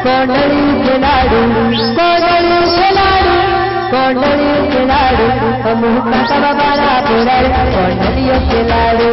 कोंडलियों के लाडू, कोंडलियों के लाडू, कोंडलियों के लाडू, मुँह का सब बड़ा पूरा कोंडलियों के लाडू।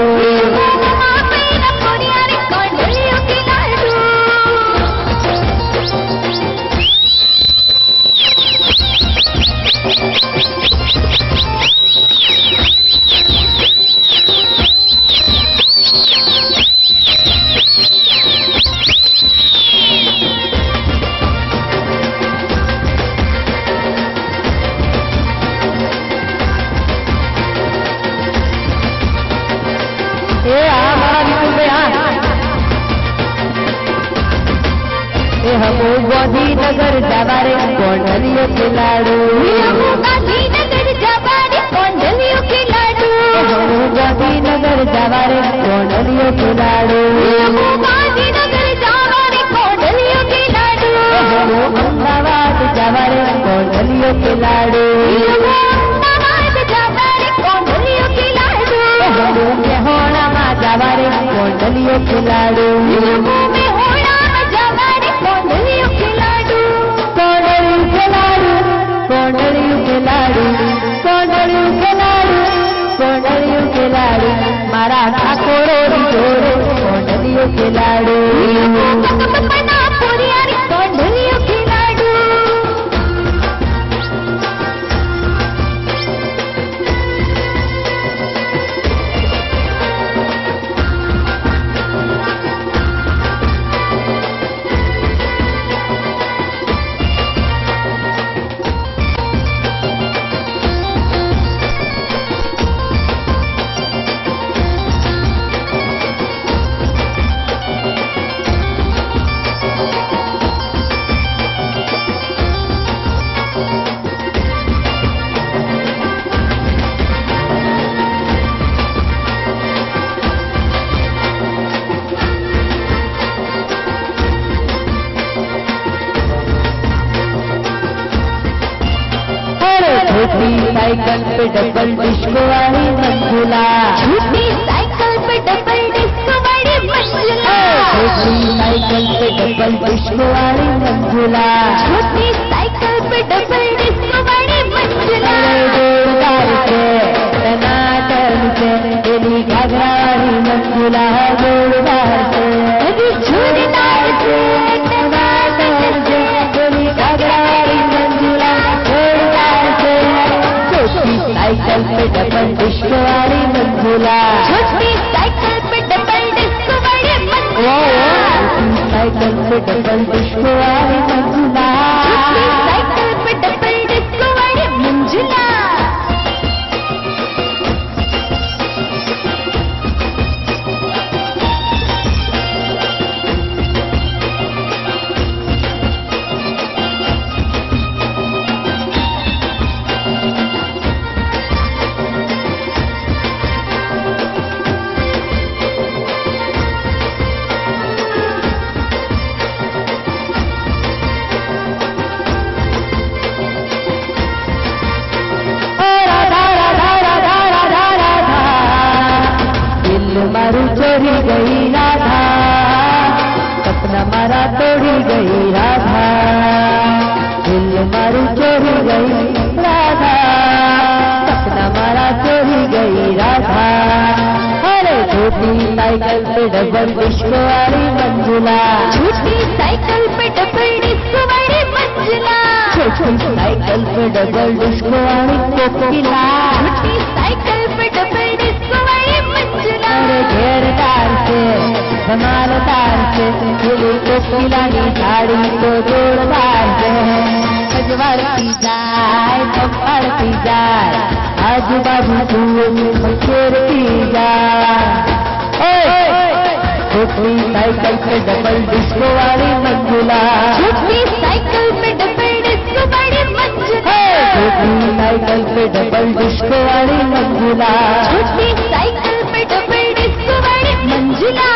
गांधीनगर जावारे कोंडलियों के लाडू, गांधीनगर जावारे कोंडलियों के लाडू, गांधीनगर जावारे कोंडलियों के लाडू, गांधीनगर जावारे कोंडलियों के लाडू, अहमदाबाद जावारे कोंडलियों के लाडू, अहमदाबाद जावारे कोंडलियों के लाडू, मेहोणा मा जावारे कोंडलियों के लाडू, मारा ठाकोरो जोड़े कोंडलियों के लाडू, कोंडलियों के लाडू। साइकिल पे डबल डिस्को वाली मंजुला, छोटी साइकिल पे डबल डिस्को वाली मंजुला, छोटी साइकिल पे डबल डिस्को वाली मंजुला, छोटी साइकिल पे डबल डिस्को वाली मंजुला। जोरदार से टनाटन से तेरी घाघरा वाली मंजुला, जोरदार से जोरदार से टनाटन से तेरी घाघरा वाली मंजुला, जोरदार से। साइकिल पे डबल डिस्को वाली मंजुला, छोटी साइकिल पे डबल डिस्को वाली मंजुला, साइकिल पे डबल डिस्को वाली मंजुला, साइकिल पे डबल डिस्को वाली मंजुला। चोरी गई राधा, सपना मारा तोड़ी गई राधा, दिल मारू चोरी गई राधा, सपना मारा चोरी गई राधा। अरे छोटी साइकिल पे डबल डिस्को वाली मंजुला, छोटी साइकिल पे डबल डिस्को वाली मंजुला, छोटी साइकिल पे डबल डिस्को वाली कोकिला, छोटी साइकिल पे डबल डिस्को वाली मंजुला। घेरदार से धमालदार से खुली कोकिलानी साड़ी को जोड़दार से सजवाड़ती जाए संभालती जाए, आजू बाजू खेरती जाए। छोटी साइकिल पे डबल डिस्को वाली मंजुला, छोटी साइकिल पे डबल डिस्को वाली मंजुला, छोटी साइकिल पे डबल डिस्को वाली मंजुला, छोटी साइकिल पे डबल डिस्को वाली मंजुला।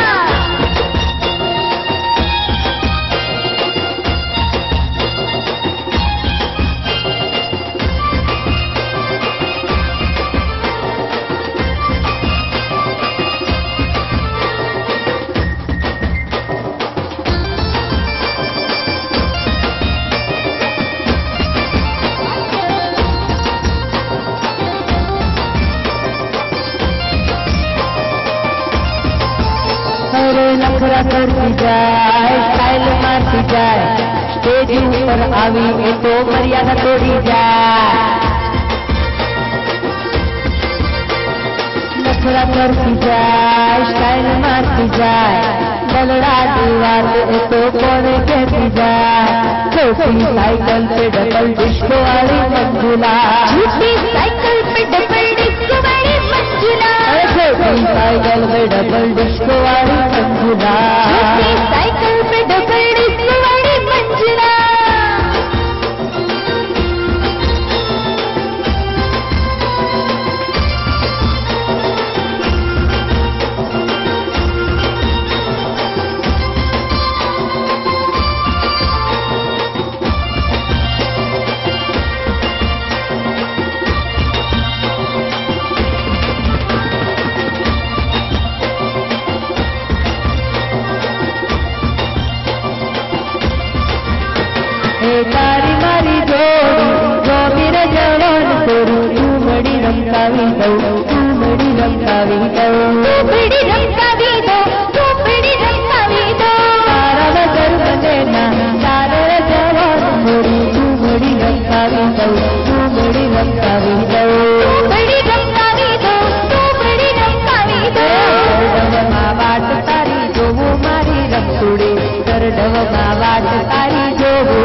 नखरा करती जाए, स्टाइल मारती जाए, स्टेज ऊपर आवी ए तो मर्यादा तोड़ी जाए। नखरा करती जाए, स्टाइल मारती जाए, बलड़ा दीवार ए तो कोने कहती जाए। छोटी साइकिल पे डबल डिस्को वाली मंजुला, छोटी साइकिल पे डबल डिस्को वाली मंजुला, छोटी साइकिल पे डबल डिस्को वाली मंजुला, छोटी साइकिल पे डबल डिस्को वाली मंजुला। तारी मारी जोड़ी जो मेरे जवान तेरू, तू बड़ी रंकावी दो, तू बड़ी रंकावी दो, तू बड़ी रंकावी दो, तू बड़ी रंकावी दो। तारा नजर बने ना तारे जवान मोरी, तू बड़ी रंकावी दो, तू बड़ी रंकावी दो, तू बड़ी रंकावी दो, तू बड़ी रंकावी दो। करडव वाट तारी जो वो मारी रंगुड़ी, करडव वाट तारी जो वो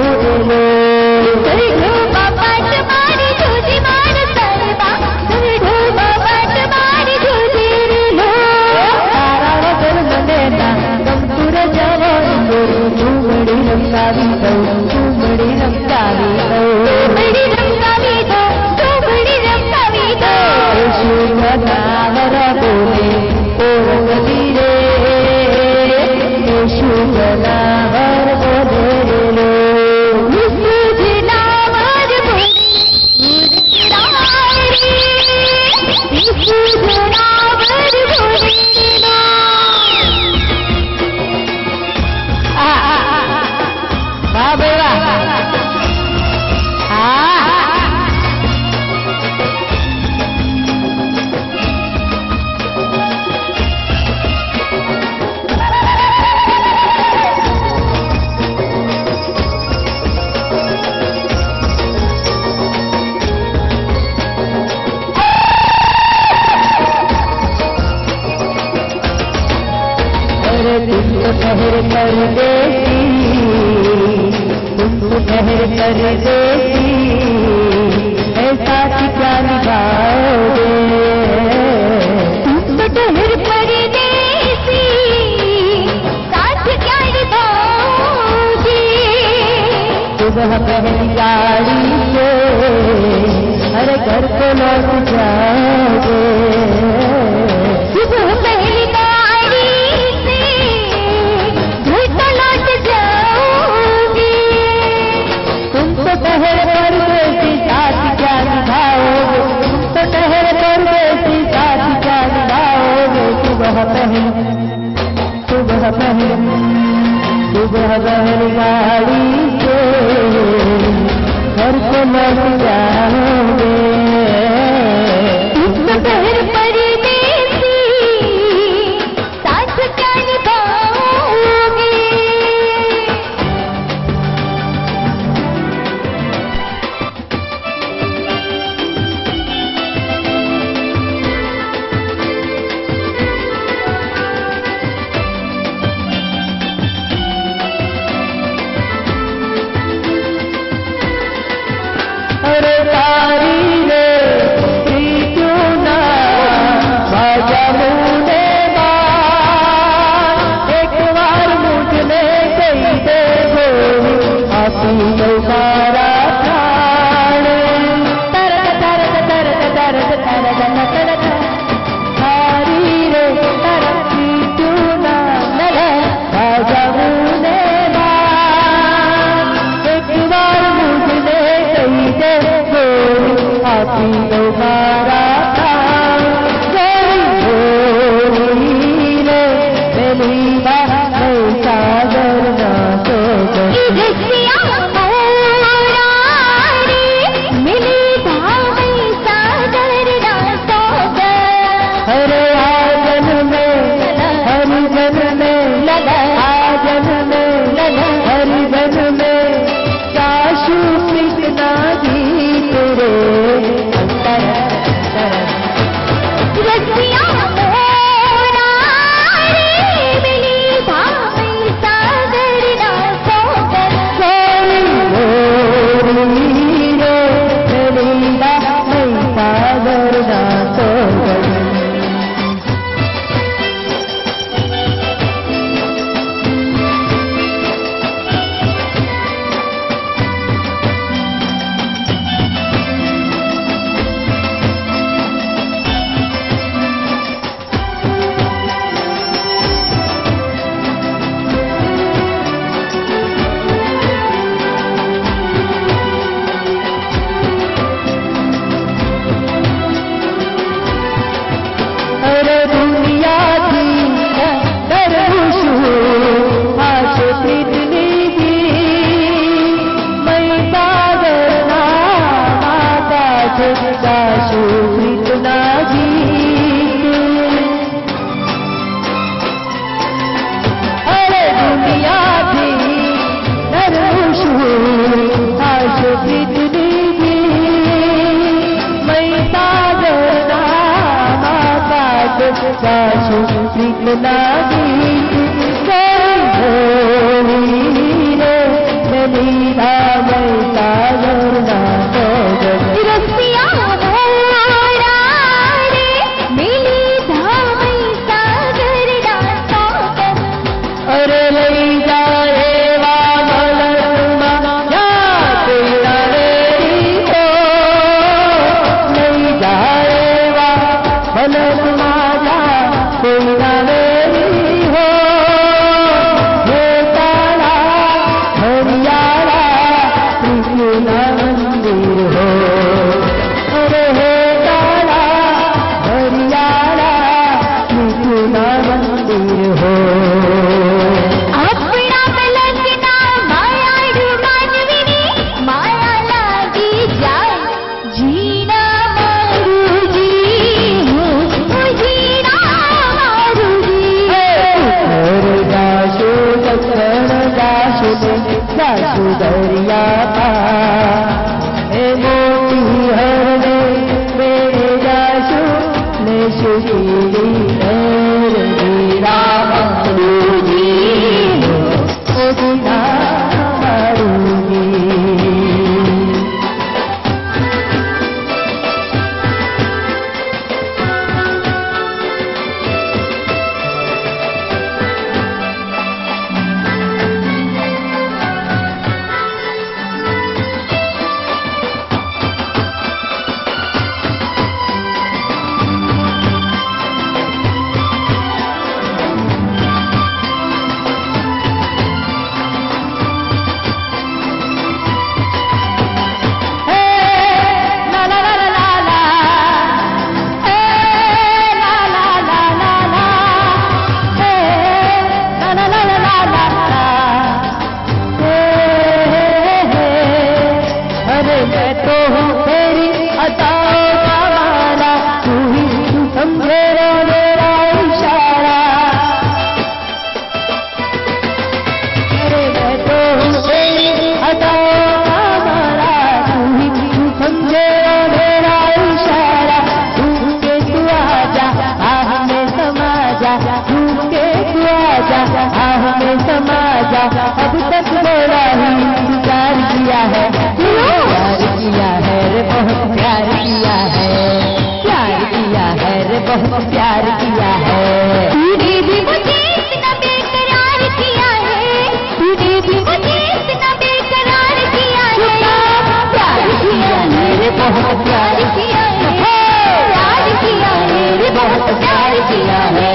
रंगावी दो, तू बड़ी रंगावी दो, तू बड़ी रंगावी दो, तू बड़ी रंगावी दो। शुभ नावर बोले ओ गदीरे, शुभ नावर बोले लो, शुभ नावर बोले शुभ नावर बोले लो। वाह भाई वाह, अरे तुम तो ठहर कर देती, तुम तो ठहर कर देती, ऐसा क्या निभाओगे, तुम तो ठहर कर देती, साथ क्या निभाओगे। सुबह पहली गाड़ी से अरे घर को लौट जाओगे, सुबह पहली गाड़ी से घर को लौट जाओगे। तुम तो ठहर कर देती, साथ क्या निभाओगे, तुम तो ठहर कर देती, साथ क्या निभाओगे। सुबह पहली गाड़ी से घर को लौट जाओगे, तुम तो ठहर परदेसी, साथ क्या निभाओगे। अरे तारी रे क्यों ना बाजा मुझे बात, एक बार मुझने कही दे गोरी, आपी दोबारा प्राण। तरत तरत तरत तरत तरत तरत तारी रे तरती क्यों ना बाजा मुझे बात, एक बार मुझने कही दे आपी दोबारा सागर ना सो मिली सागर ना सो। हरे आंगन में हरिजन में लगा गाशो कृष्णा गीत। अरे दुनिया थी नरमुषु आशो कृष्ण मैं सागर नामाकाश गाशो कृष्णा गीत। दरिया मोती हरने मेरे जाशु ने सुशीली अब तक बड़ा ही प्यार किया है, प्यार किया है रे बहुत प्यार किया है, प्यार किया है रे बहुत प्यार किया है। तूने भी मुझे इतना बेकरार किया है, तूने भी मुझे इतना बेकरार किया है, प्यार किया है रे बहुत प्यार किया है, प्यार किया है रे बहुत प्यार किया है।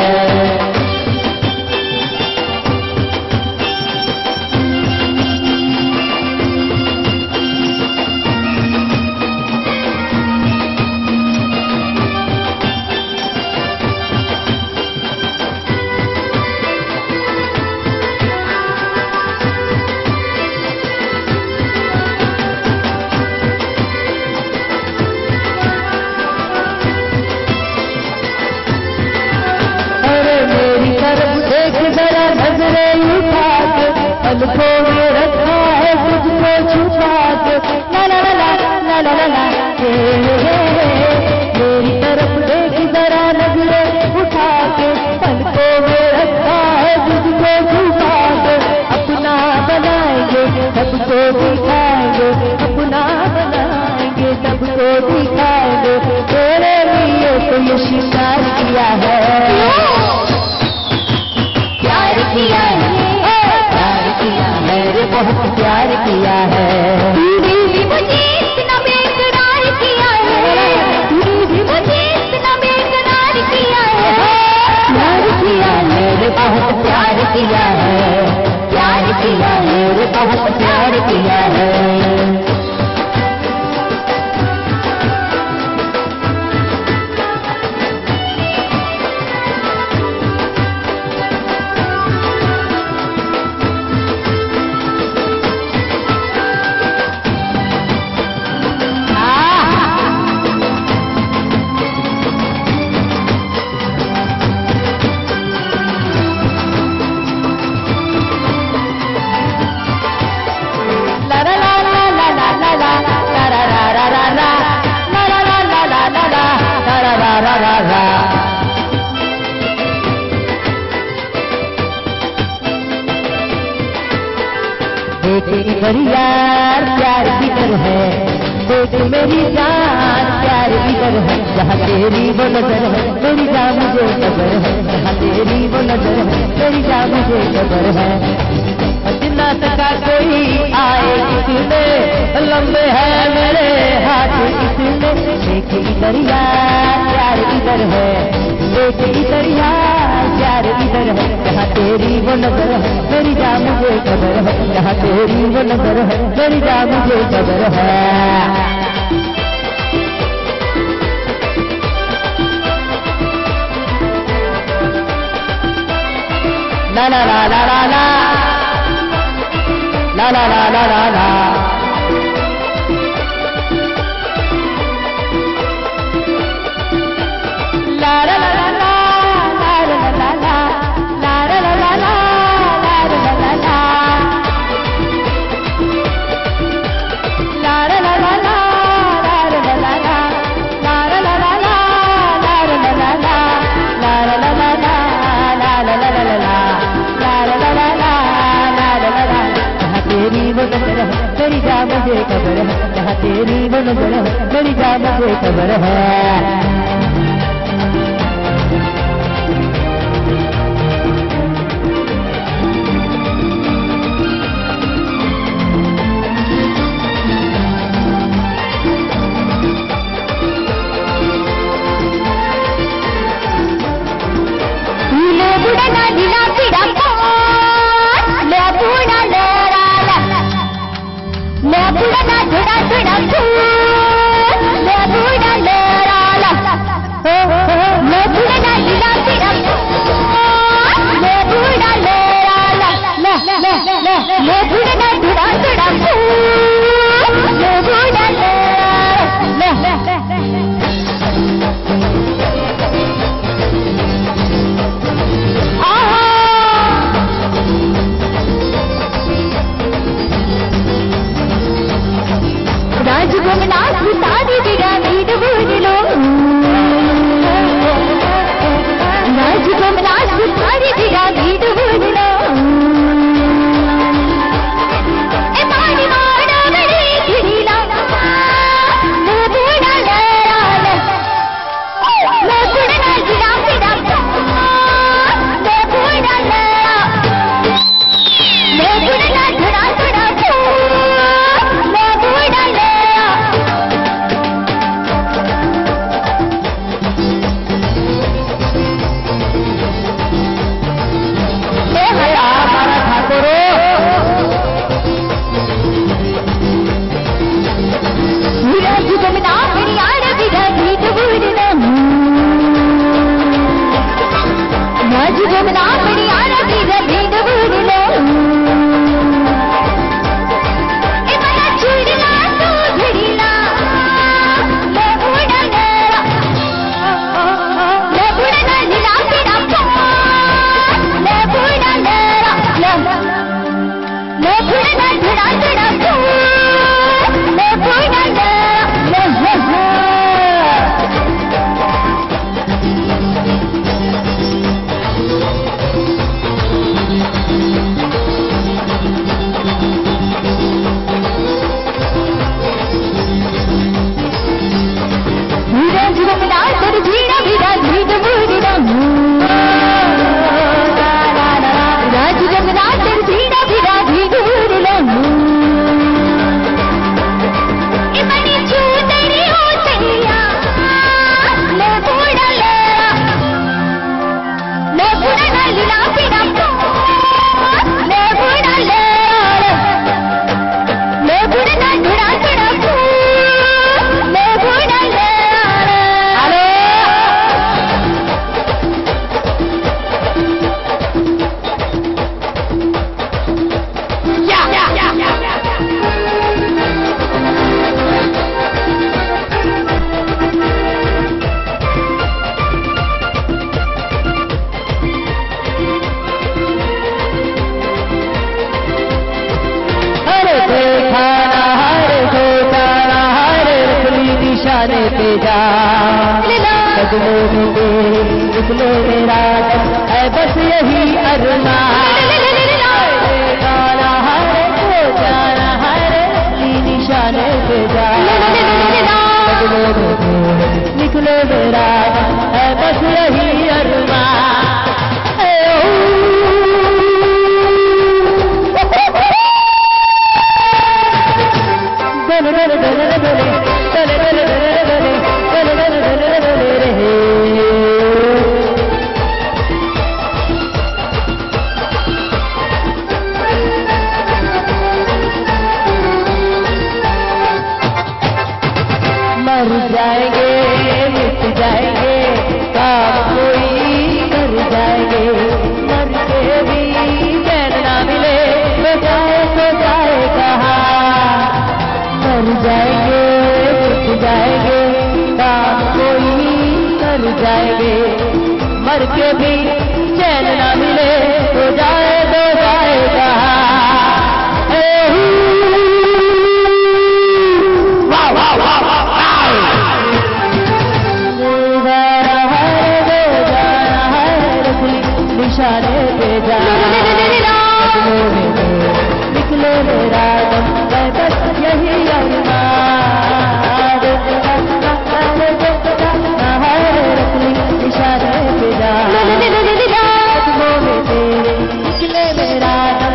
पलकों में रखा है तुझको छुपा के, ला ला ला ला ला ला ला मेरी तरफ देख जरा नजरें उठा के, पलकों में रखा है तुझको छुपा के, अपना बनाएंगे सबको दिखाएंगे, अपना बनाएंगे सबको दिखाएंगे, तेरे लिए तो ये शिकार किया है, प्यार किया है, बहुत प्यार किया है। तूने भी मुझे इतना बेकरार किया है, तूने भी मुझे इतना बेकरार किया है, प्यार किया है रे बहुत प्यार किया है, प्यार किया है रे बहुत प्यार किया है। देख इधर यार प्यार इधर है, देख मेरी जान प्यार इधर है, जहाँ तेरी वो नजर है मेरी जान मुझे खबर है, जहाँ तेरी वो नजर है मेरी जान मुझे खबर है। जितना सका कोई आए इसमें, लंबे है मेरे हाथ इसमें, देख इधर यार प्यार इधर है, देख इधर यार प्यार इधर है, जहाँ तेरी वो नजर है मेरी जान मुझे खबर है, जहाँ तेरी वो नजर है मेरी जान मुझे खबर है। ला ला ला ला ला ला ला ला ला ला ला ला मेरी जान मुझे खबर है, जहाँ तेरी वो नजर है मेरी जान मुझे खबर है। इसमें मेरा है बस यही अरमान, गाना है जाएंगे, टूट जाएंगे, काम कोई कर जाएंगे, मर के भी चैन ना मिले तो जाए तो जाएगा। वाह वाह वाह वाह, निशाने पे जा निकले मेरा दम, बस यही इशारे पे जा कदमों में तेरे, निकले मेरा दम,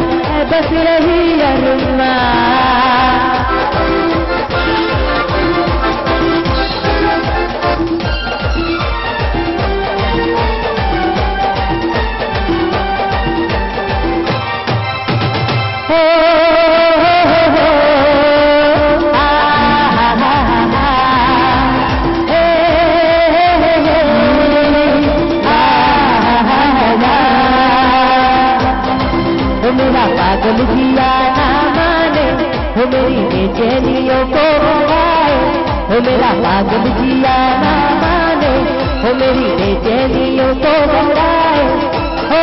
बस यही अरमान। मेरा पागल जिया ना माने, हो मेरी बेचैनियों को बढ़ाए, हो मेरा पागल जिया ना माने, हो मेरी बेचैनियों को बढ़ाए, हो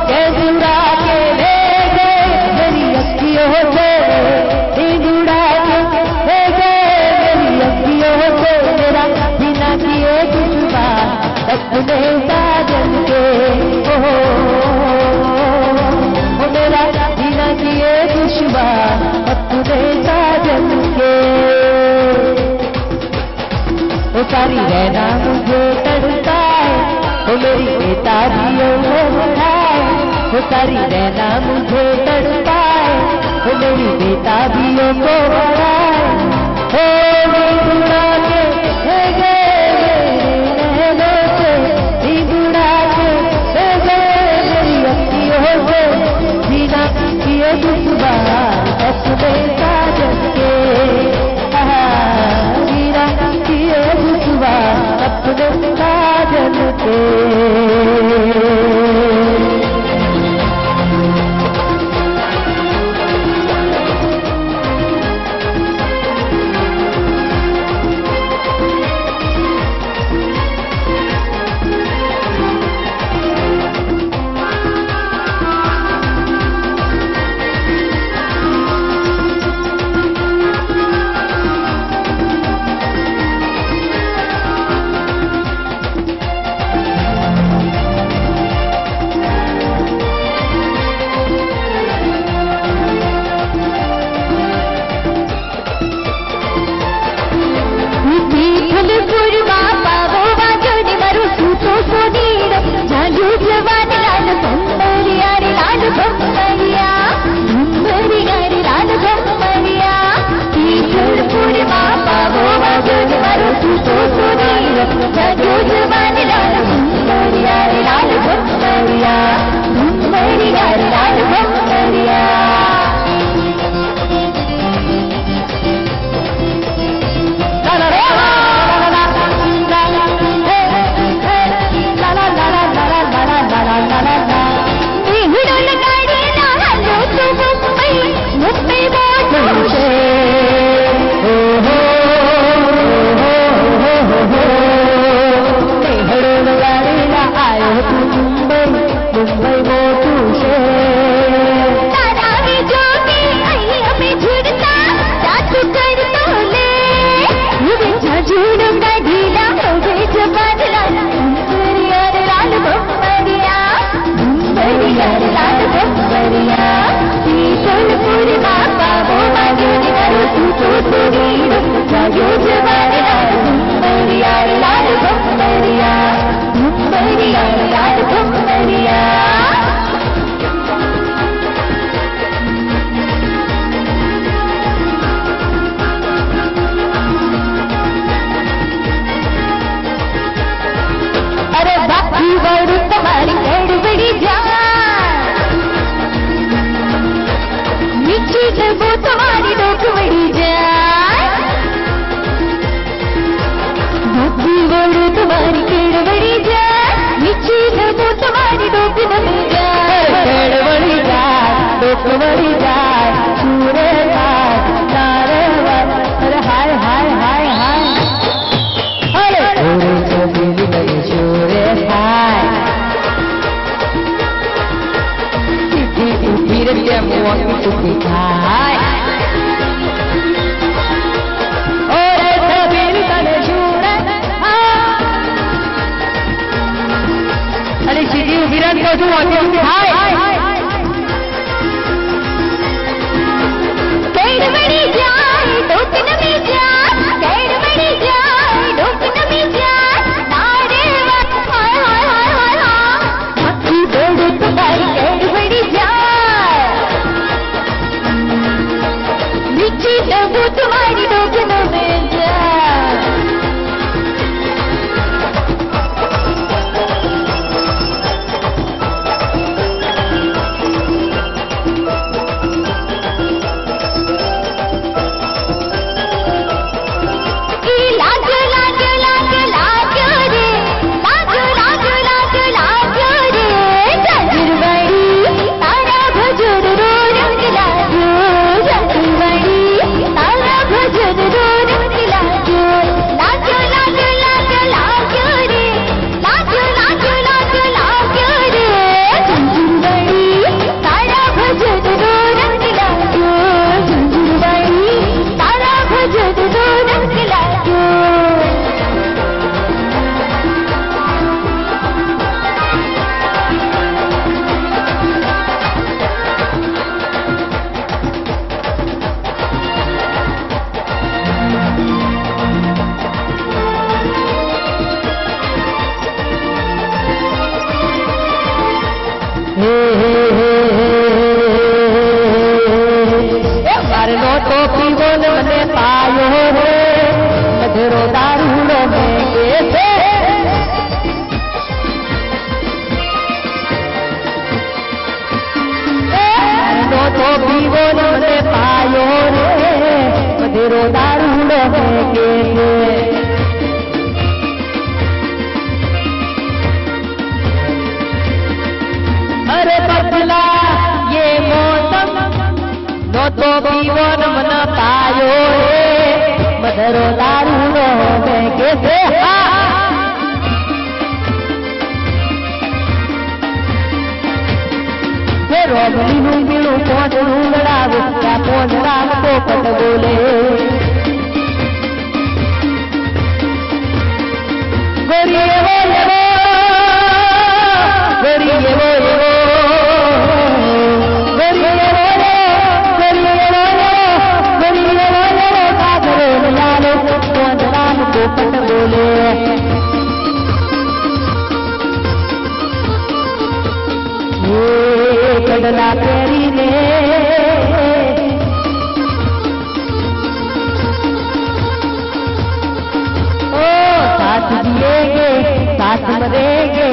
कैसे उड़ा के ले गए मेरी अखियों से, नींद उड़ा के ले गए मेरी अखियों से, मेरा बिना किए कुछ बात अपने साजन के, मेरा बिना किए दुश्मन अपने साजन के। वो सारी रहना मुझे तड़पाए, वो मेरी बेताबियों को बढ़ाए, वो सारी रहना मुझे तड़पाए, वो मेरी बेताबियों को बढ़ाए, हो नींद उड़ा के ले गए मेरे नैनों से, नींद उड़ा के ले गए मेरी अखियों से, बिना किए दुश्मन अपने साजन के, बिना किए दुश्मन अपने साजन के। हाय और सबीर तने शूर अरे सीधी विराट को जो आगे हाय कैड बड़ी जाए डोकन में जाए कैड बड़ी जाए डोकन में जाए नारे हाय हाय हाय हाय हाय मक्खी बोल तुम्हारी कैड बड़ी जाए मीठी नबू तुम्हारी डोकन में जाए अरे बदला ये मौसम नो तो पीवो न मन पायो रे मधुरो दारूड़ो में कैसे रोगली हूँ मिलू पोट रूंगड़ाव क्या पोट राम को पट बोले गोरिये वो गोरिये वो गोरिये वो काजरो लालो पोट राम को पट बोले कड़ला तेरी ने ओ साथ जिएंगे साथ मरेंगे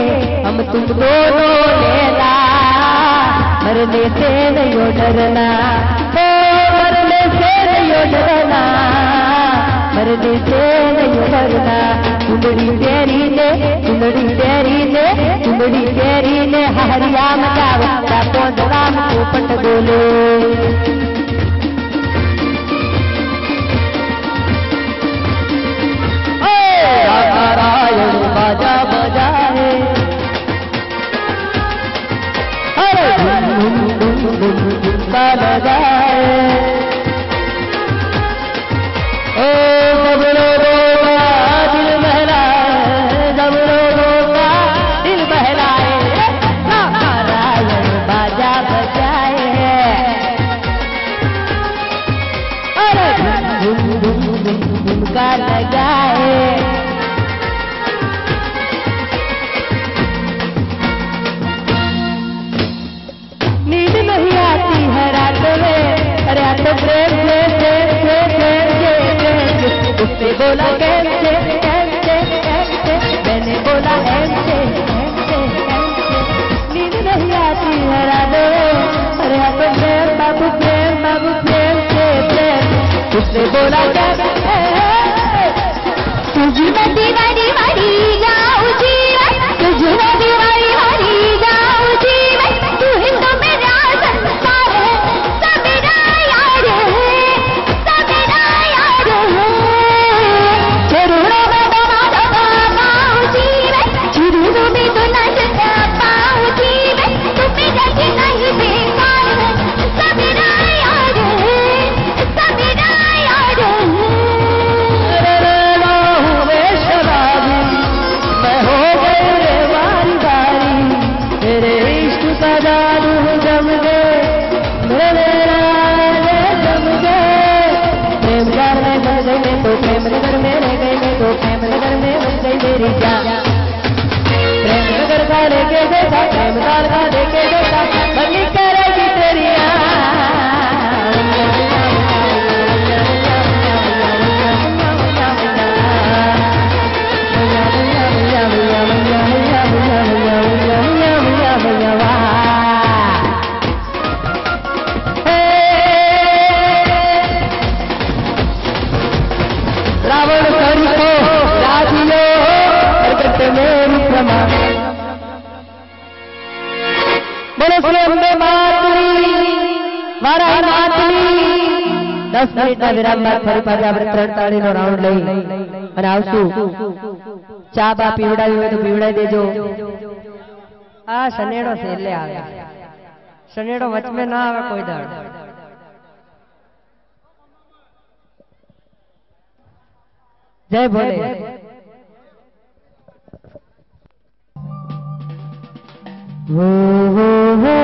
हम तुम दोनों लेला मरने से नहीं डरना ओ मरने से नहीं डरना मरने से नहीं डरना कुंडली तेरी ने हरिया मचावा पोंड राम को पट बोले नारायण बाजा बजाए अरे धुम धुम धुम धुम धुम बजाए ओ सबरो लगाए नींद नहीं आती है रात में अरे आ तो प्रेम उससे बोला कैसे मैंने बोला ऐसे नींद नहीं आती है रात में अरे आ तो प्रेम बाबू प्रेम उससे बोला कैसे तुझमें दीवारी वारी गाऊं जीवन तुझमें दीवारी वारी गाऊं जीवन तू ही तो मेरा संसार है सब मेरा यार है जरूरों में बना पाऊं जीवन जरूरों में तो नचता पाऊं जीवन तू मेरा नहीं बेकार है सब मेरा यार મારા નાથની 10 મિનિટના વિરામ બાદ ફરી પાછા આપણે ત્રણ તાળીનો રાઉન્ડ લઈ અને આવશું. ચા બા પીવડાવી હોય તો પીવડાવી દેજો. આ શનેડો છેલ્લે આવે, શનેડો વચમે ના આવે કોઈ દાડ. જય ભોલે. હો હો હો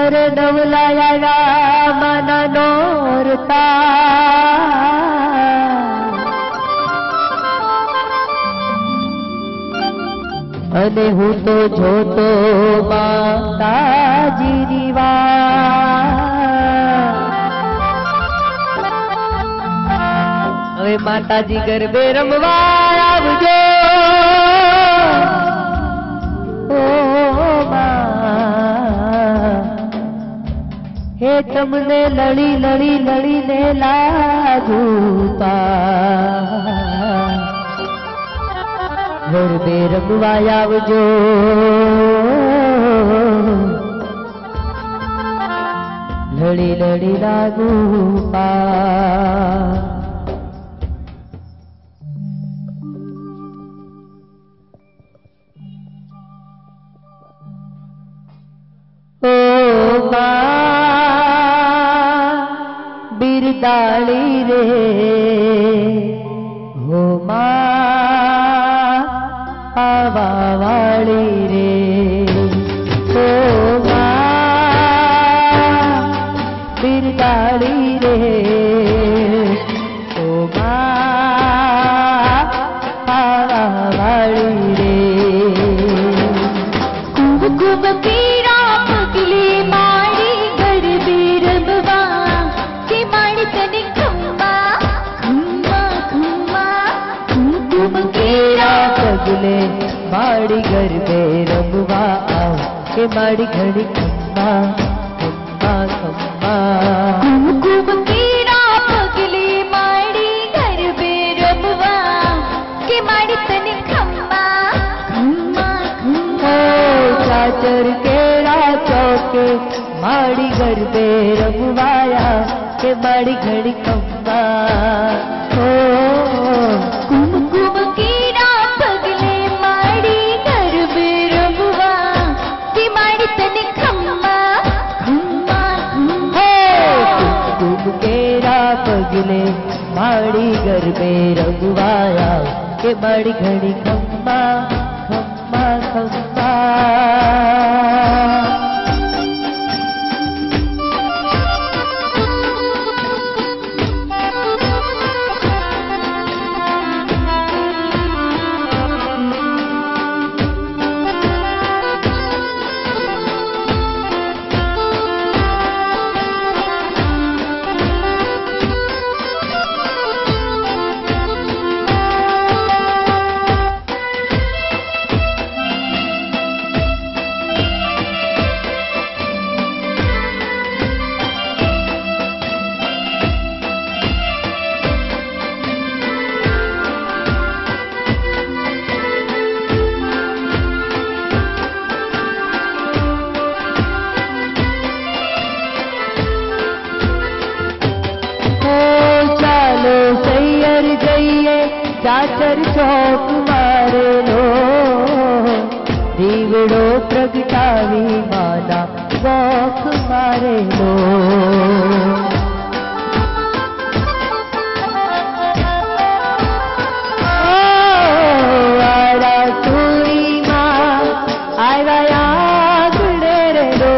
અરે ડવલાયા મના નોરતા અને હું તો જોતો માતાજીની વાત. હવે માતાજી ગરબે રમવા આવજો. હે તમને લડી લડી લડીને લાગુ ગરબે રમવા આવજો. લડી લડી લાગુ બિરદાળી રે હો માં આવાવાળી રે હો માં બિરદાળી રે હો માં આવાવાળી રે. કુમકુમ પીરા પગલી મારી ગરબી રમવા કે મારી તને ખમ્મા ખમ્મા ખમ્મા. કુમકુમ પીરા પગલે મારી ગરબે રમવા આવ કે મારી ઘડી ખમ્મા ખમ્મા ખમ્મા. કુમકુમ પીરા પગલે મારી ગરબે રમવા કે મારી તને ખમ્મા ખમ્મા ખમ્મા. ચાચર કેળા ચોકે મારી ગરબે રમવાયા કે મારી ઘડી ખમ્મા. કુમકુમ કીરા પગલે મારી ગરબે રમવા કે મારી તને ખમ્મા ખમ્મા ખમ્મા. કુમકુમ કેરા પગલે મારી ગરબે રમવાયા કે મારી ઘડી ખમ્મા ખમ્મા ખમ્મા. ચાચર ચોક મારેલો દીવડો પ્રગટાવી માના વોખ મારેલો. વારા સુરીમાં આવ્યા ગણે રેલો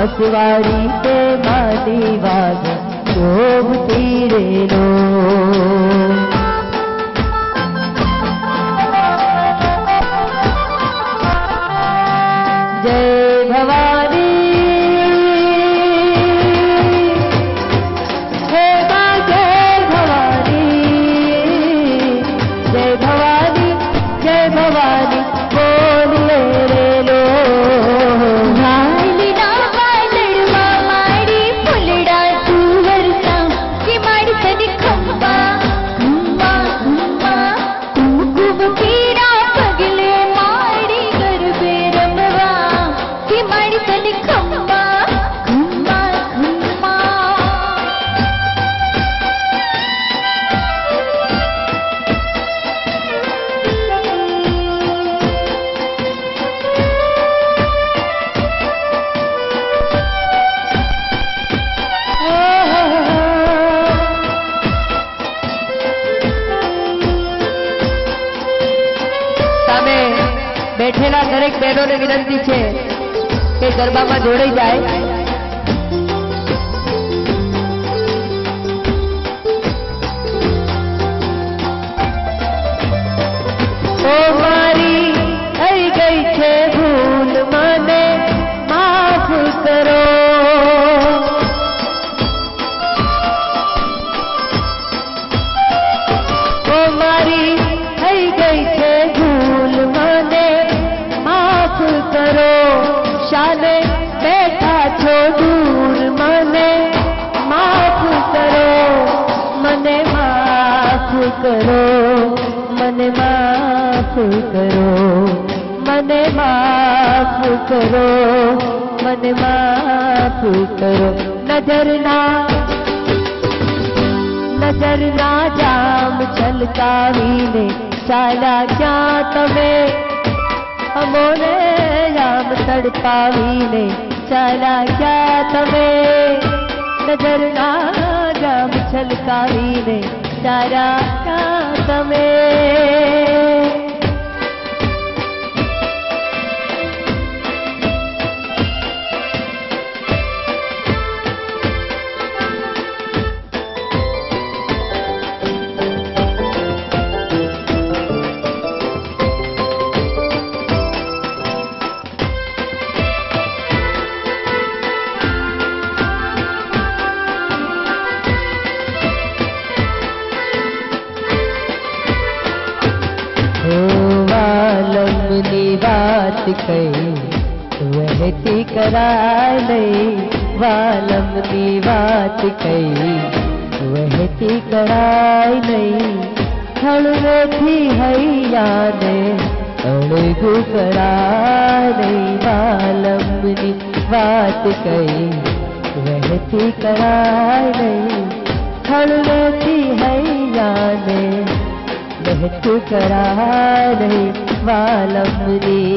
હસવારી તે માની વાગ શોભતી રેલો. જય ભવાની હે મા જય ભવાની સામે બેઠેલા દરેક બહેનોને વિનંતી છે કે ગરબામાં જોડાઈ જાય. ઓ મારી થઈ ગઈ છે ભૂલ, મને માફ કરો. ઓ મારી થઈ ગઈ છે ભૂલ, મને માફ કરો. શાને બેઠા છો દૂર, મને માફ કરો. મને માફ કરો, મને માફ કરો, મને માફ કરો, મને માફ કરો. નજરના જામ છલકાવીને ચાલ્યા ક્યાં તમે? અમોને જામ તડપાવીને ચાલ્યા ક્યાં તમે? નજરના જામ છલકાવીને ચાલ્યા ક્યાં તમે? વાત કઈ વહેતી કરાય નહીં, વાલમની વાત કઈ વહેતી કરાય નહીં. હળવેથી હૈયાને અળગું કરાય નહીં, વાલમની વાત કઈ વહેતી કરાય નહીં. હળવેથી હૈયાને વહેતું કરાય નહીં વાલમની.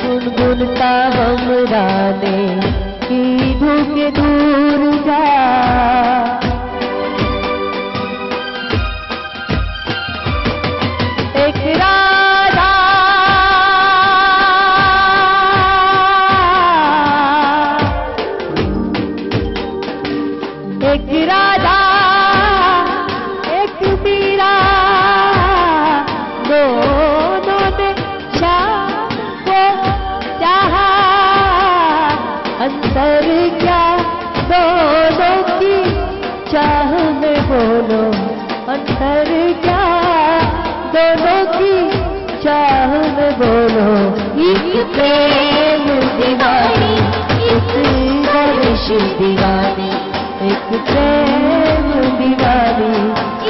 गुनगुनता हमराने कीधुं के दूर जा. एक राधा एक राधा एक मीरा, दोनों ने अंतर क्या दोनों की चाह में बोलो. अंतर क्या दोनों की चाह में बोलो. एक प्रेम दीवानी, एक दर्श दीवानी. एक प्रेम दीवानी,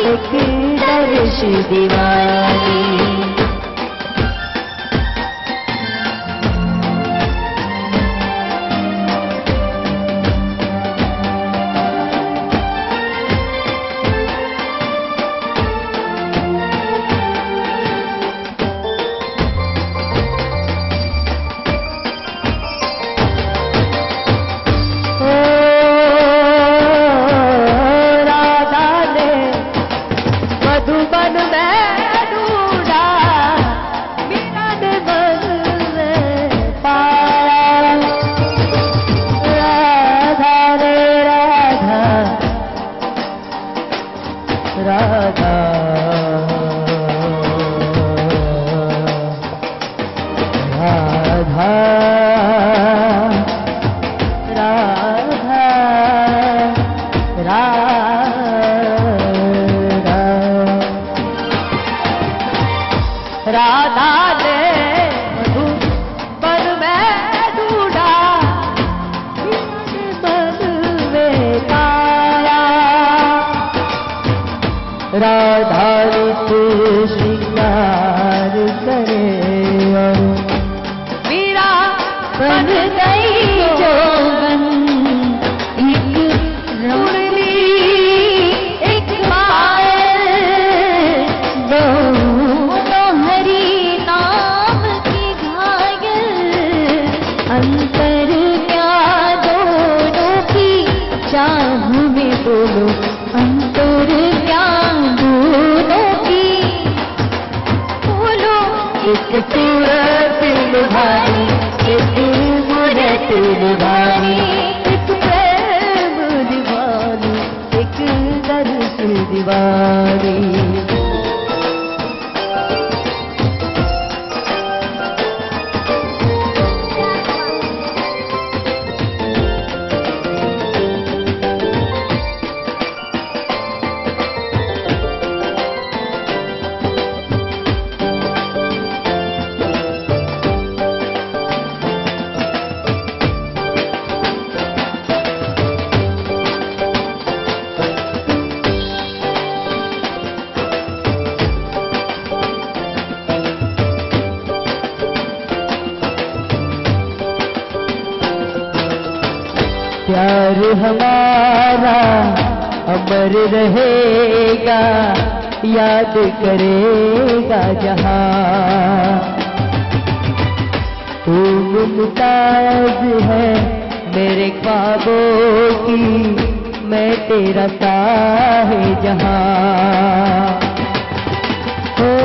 एक दर्श दीवानी. राधा ने मधुबन में ढूंढा, मन में पाया। राधा नित श्रृंगार करे और मीरा बन गई जो दीवानी, एक प्रेम दीवानी, एक दर्द दीवानी। प्यार हमारा अमर रहेगा, याद करेगा जहां। तू मुमताज है मेरे ख्वाबों की, मैं तेरा साहे जहां। ओ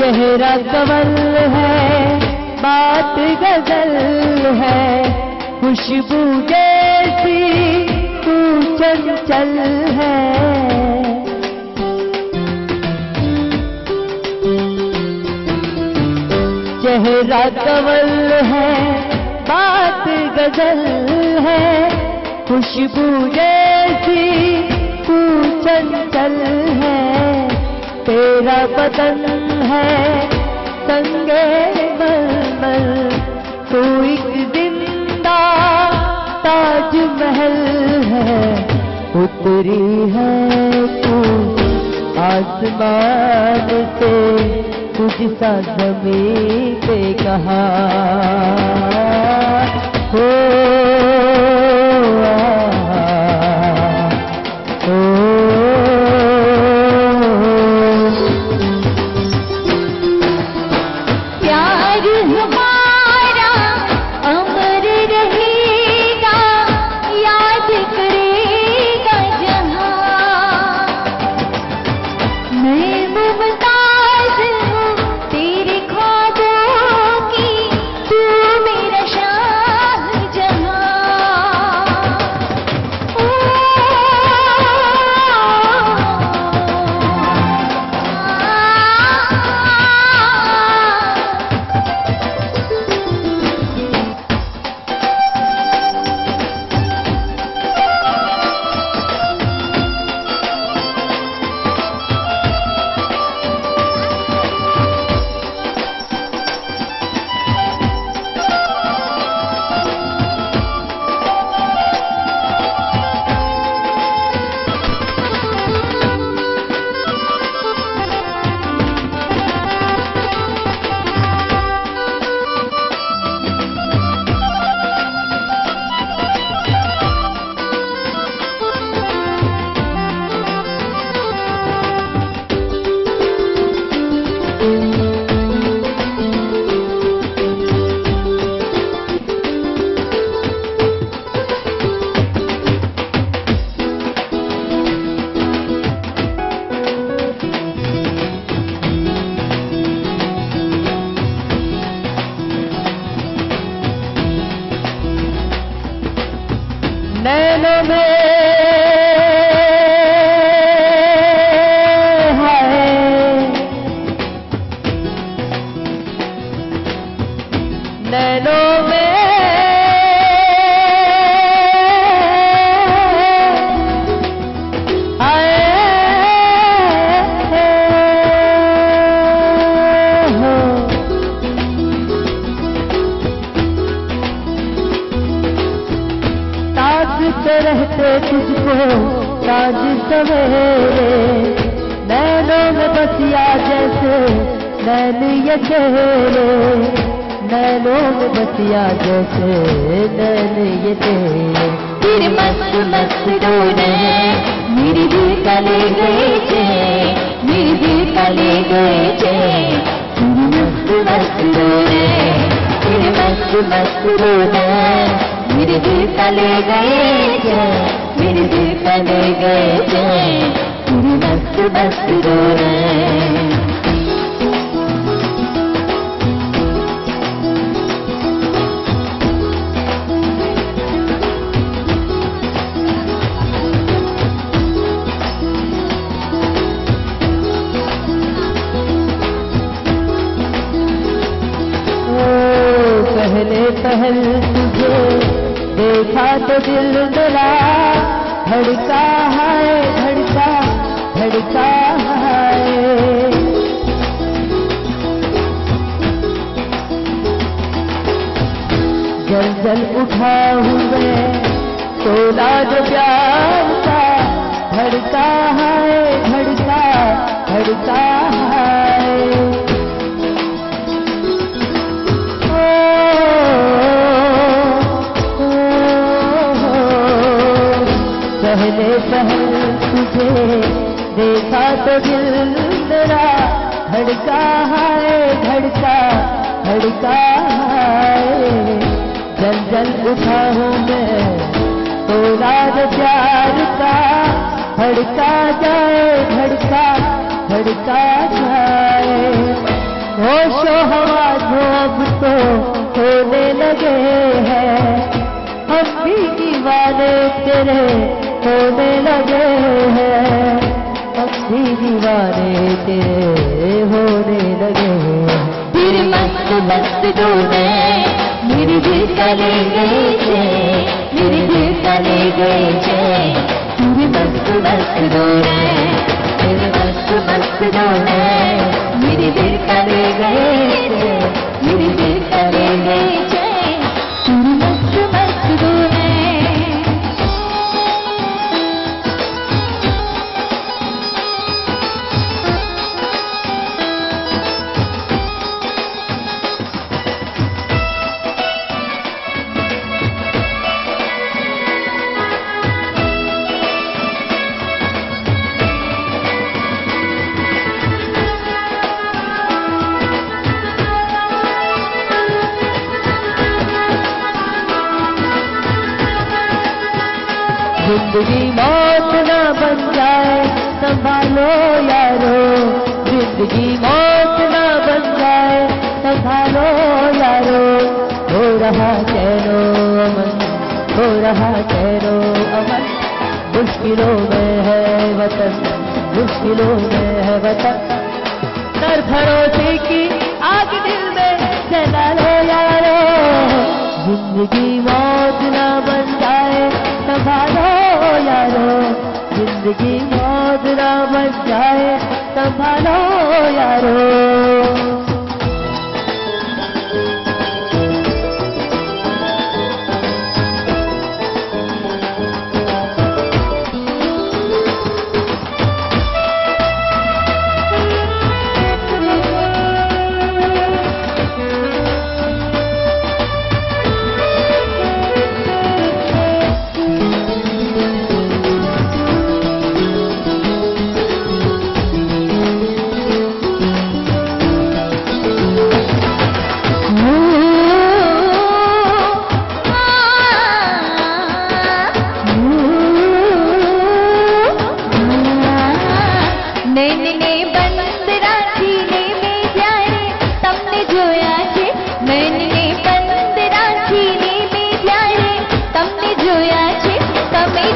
चेहरा कंवल है, बात गजल है, खुशबू जैसी तू चंचल है। चेहरा कंवल है, बात गजल है, खुशबू जैसी तू चंचल है। तेरा बदन है संगे मलमल, तू एक जिंदा ताजमहल है। उतरी है तू आसमान से, तुझ सा ज़मीं पे कहाँ हो। तेरे ख्वाबों की तू मेरा शाह जहां। नैनों में है नैनों में रहते तुझको साँझ सवेरे नैनों में बसिया जैसे नैन ये तेरे नैनों में बसिया जैसे नैन ये तेरे मस्त मस्त रोने मेरी दिल का ले गए थे मेरी दिल का ले गए थे मस्त मस्त रोने तेरे मस्त मस्त रोने मेरे दिल का ले गए थे मेरे दिल का ले गए थे तेरे मस्त मस्त रो रहे पहले पहले तुझे देखा तो दिल मेरा धड़का है धड़का धड़का है जल जल उठा हूँ मैं तोला जो प्यार का धड़का है धड़का धड़का है पहले पहले तुझे देखा तो दिल मेरा धड़का है धड़का धड़का है जल जल उठा हूँ मैं तोला जो प्यार का धड़का जाए धड़का धड़का जाए होशो हवा जो अब तो होने लगे हैं हम भी दीवाने तेरे होने लगे हैं हम भी दीवाने तेरे होने लगे हैं तेरे मस्त मस्त डोले मेरे दिल का ले गए थे मेरे दिल का ले गए थे तेरे मस्त मस्त डोले तेरे मस्त मस्त डोले मेरे दिल का ले गए थे मेरे दिल का ले गए थे तेरे मस्त मस्त डोले जिंदगी मौत न बन जाए संभालो यारो जिंदगी मौत न बन जाए संभालो यारो हो रहा चैनो अमन हो रहा चैनो अमन मुश्किलों में है वतन मुश्किलों में है वतन सर भरोसे की आग दिल में जला लो यारो जिंदगी मौत न बन जाए संभालो यारो जिंदगी मौत न बन जाए संभालो यारो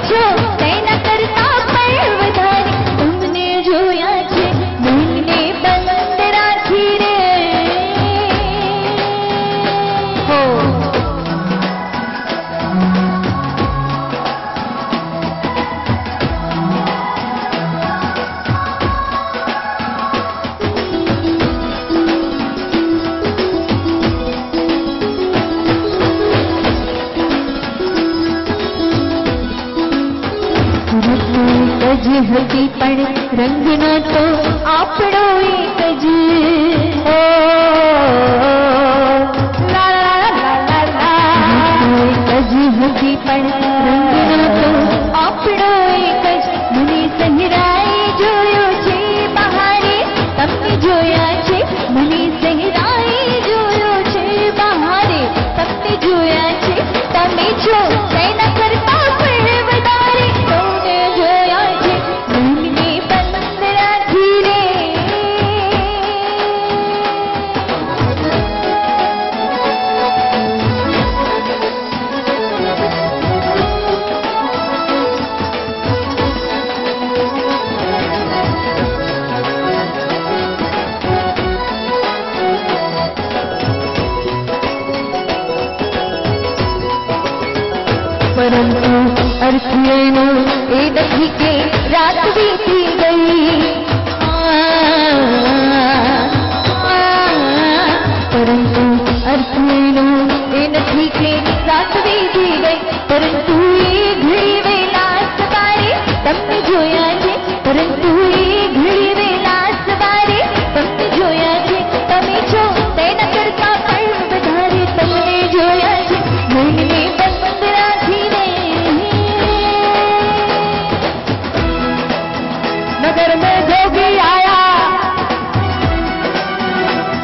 છો તેના કરતા પણ વધારે તમને જોયા છે મનને બંધ રાખી રે હો હતી પણ રંગનો તો આપણો એક જ એક જ હતી પણ રંગનો તો આપણો એક જ મને સહેરાઈ જોયો છે બહારે તમને જોયા છે મને સહેરાઈ જોયો છે બહારે તમને જોયા છે તમે છો તેના કરતા પણ વધારે તમને જોયા છે મનને બંધ રાખી રે પરંતુ અર્થ એનો એ નથી કે રાત વીતી ગઈ પરંતુ અર્થ એનો એ નથી કે રાત વીતી ગઈ પરંતુ એ ઘડી વેલા સવારે તમને જોયા છે પરંતુ એ ઘડી વેલા સવારે તમને જોયા છે તમે છો તેના કરતા પણ વધારે તમને જોયા છે મનને બંધ રાખી રે नगर में जोगी आया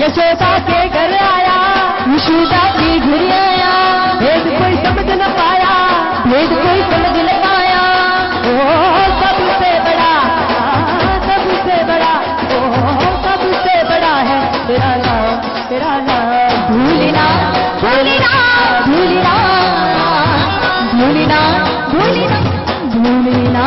यशोदा के घर आया यशोदा के घर आया भेद कोई समझ न पाया भेद कोई समझ न पाया ओ सबसे बड़ा ओ सबसे बड़ा है तेरा नाम भूलना भूलना भूलना भूलना भूलना भूलना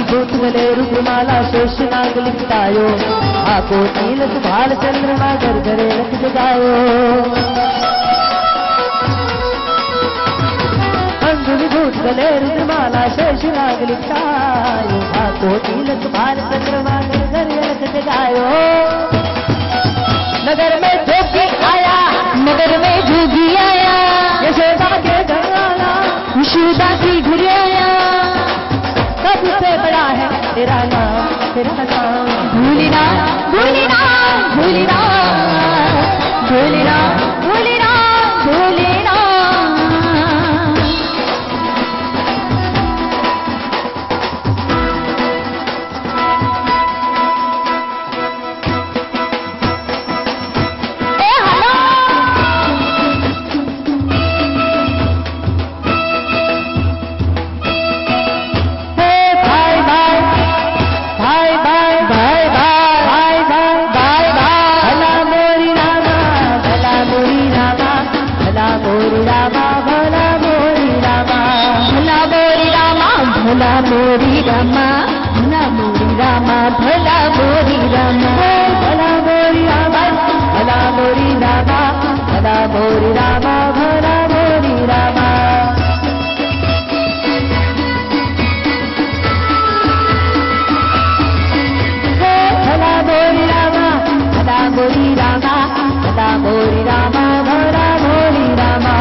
रुद्रमाला शेष नाग लिपटायो आको नील सुभाल चंद्रमा घर घरे रख जगायो अंग विभूत गले रुद्रमाला शेष नाग लिपटायो आको नील सुभाल चंद्रमा घर घरे रख जगायो नगर में जोगी आया यशोदा के घर आया यशोदा की घर आया सबसे बड़ा है तेरा नाम भूलना भूलना भूलना भूलना भूलना भूलना भला मोरी रामा भला मोरी रामा भला मोरी रामा भला मोरी रामा भला मोरी रामा भला मोरी रामा भला मोरी रामा भला मोरी रामा भला मोरी रामा भला मोरी रामा भला मोरी रामा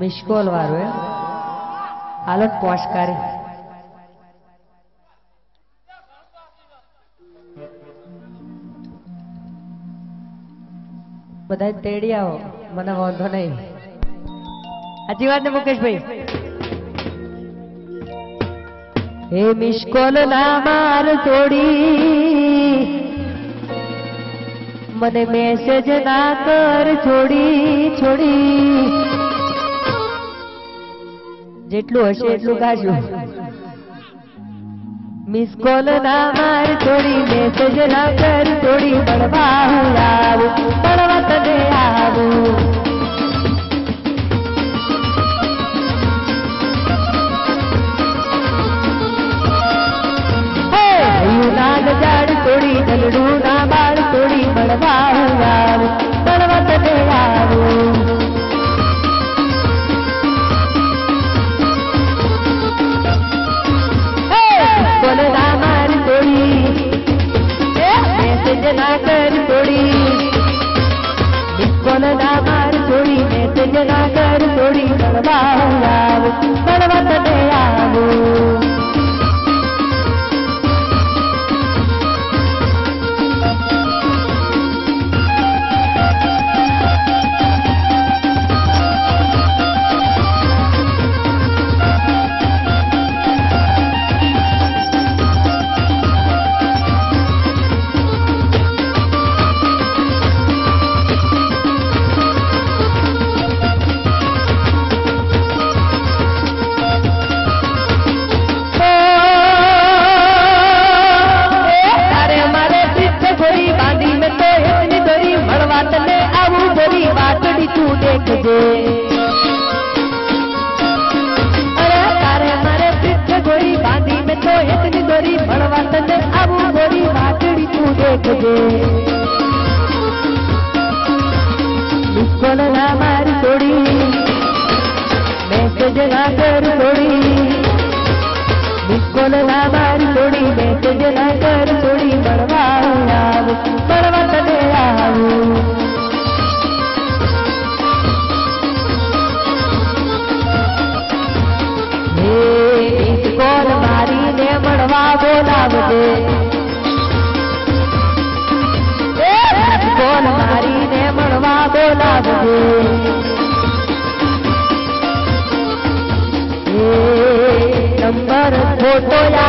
મિસ્કોલ વાળો હે હાલો પોસ્ટ કરે બધા તેડી આવો મને વાંધો નહીં સાચી વાત ને મુકેશભાઈ હે મિસ્કોલ ના માર છોડી મને મેસેજ ના કર છોડી છોડી જેટલું હશે એટલું ગાજો મિસ કોલ ના માર છોડી મેસેજ ના કર છોડી મળવા આવું મળવા તને આવું નાગ ઝાડ છોડી દલડું ના બાળ છોડી મળવા આવું મળવા તને આવું કોલ ના માર છોડી મેસેજ ના કર છોડી કોલ ના માર છોડી મેસેજ ના કર છોડી મળવા આવું મળવા તને આવું કોલ ના માર છોડી મેસેજ ના કર છોડી કોલ ના માર છોડી મેસેજ ના કર છોડી મળવા આવું મળવા તને આવું કોલ મારીને મળવા બોલાવજે કોલ મારીને મળવા બોલાવજે નંબર ફોટો